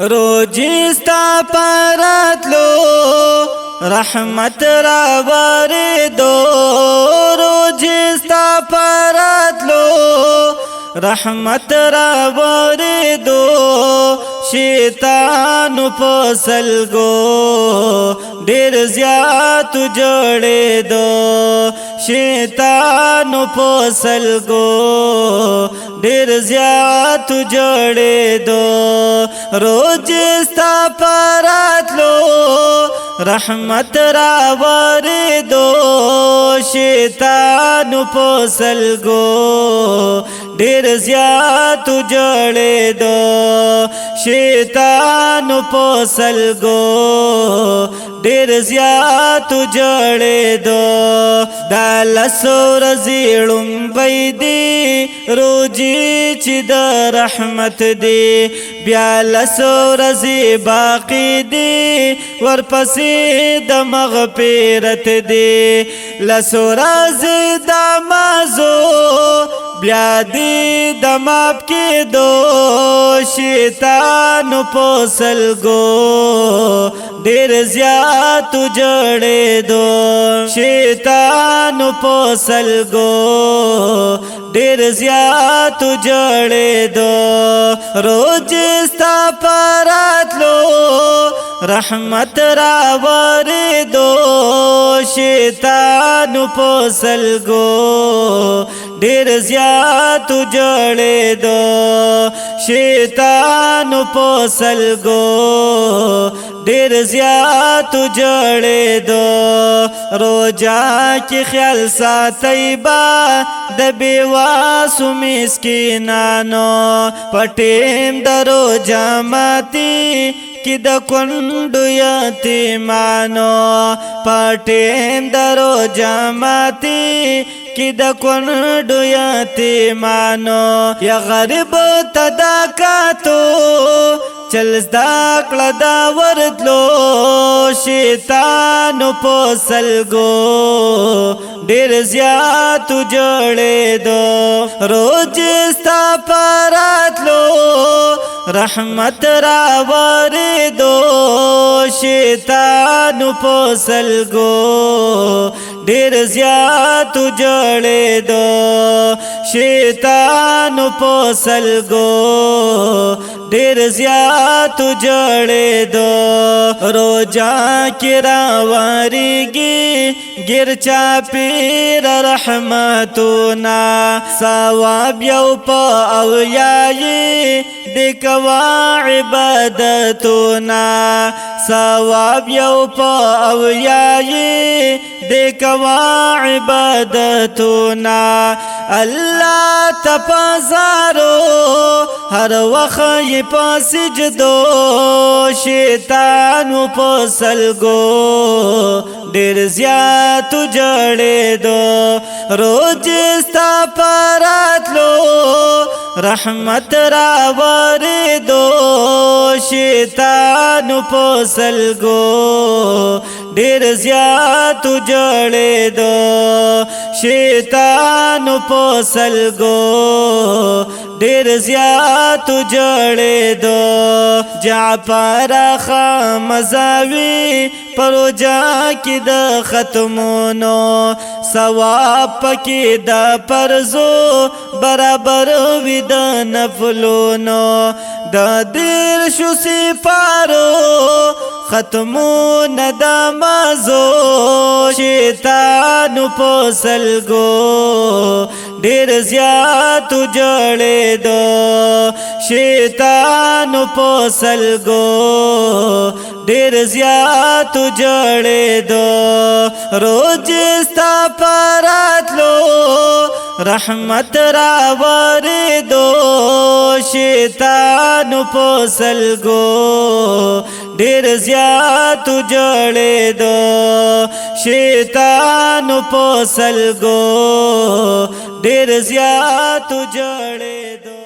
روجستا پراتلو رحمت را واردو روجستا پراتلو رحمت را واردو شیطان پسلگو ډیر زیات جوړې دو شیطان پسلگو ډیر زیات جوړې دو روجستا پراتلو رحمت را واردو شیطان پسلگو ډیر زیات جوړې دو شیطان پسلگو ډیر زیات جوړې دو دا لسور زیړم بيدی روجي چې د رحمت دی بیا لسور زی باقی دی ورپسې د مغفرت دی لسور زی د مازو بیا دی د ماپ کې دو شیطان پسلگو ډیر زیات جوړې دو شیطان پسلگو ډیر زیات جوړې دو روجستا پراتلو رحمت را واردو شیطان پسلگو ډیر زیات جوړې دو شیطان پسلگو ډیر زیات جوړې دو روجا کې خیال ساتي با د بیواسو مسکینانو پټیم درو جاماتي کی د کندو یتیمانو پټیم درو جاماتی کی د کندو یتیمانو یا غریب تداکاتو چل زدا کړه دا ورتلو شیطان پسلگو ډیر زیات جوړې دو روجستا پراتلو رحمت را واردو شیطان پسلگو ډیر زیات جوړې دو شیطان پسلگو ډیر زیات جوړې دو روجا کې راوړيږي ګرچا پیر رحمتنا ثواب یو په او یای دکوا عبادتنا ثواب یو په او یای دکوا عبادتنا الله تپزارو هر وخت په سجدو شیطان پسلگو ډیر زیات جوړې دو روجستا پراتلو رحمت را واردو شیطان پسلگو ډیر زیات جوړې دو شیطان پسلگو ډیر زیات جوړې دو جعفر خمزاوی پروجا کې د ختمونو ثواب پکې د پرزو برابر وي د نفلونو د دیر شو سپارو ختمون د مازو شیطان پسلگو ډیر زیات جوړې دو شیطان پسلگو ډیر زیات جوړې دو روجستا پراتلو رحمت را واردو شیطان پسلگو ډیر زیات جوړې دو شیطان پسلگو ډیر زیات جوړې دو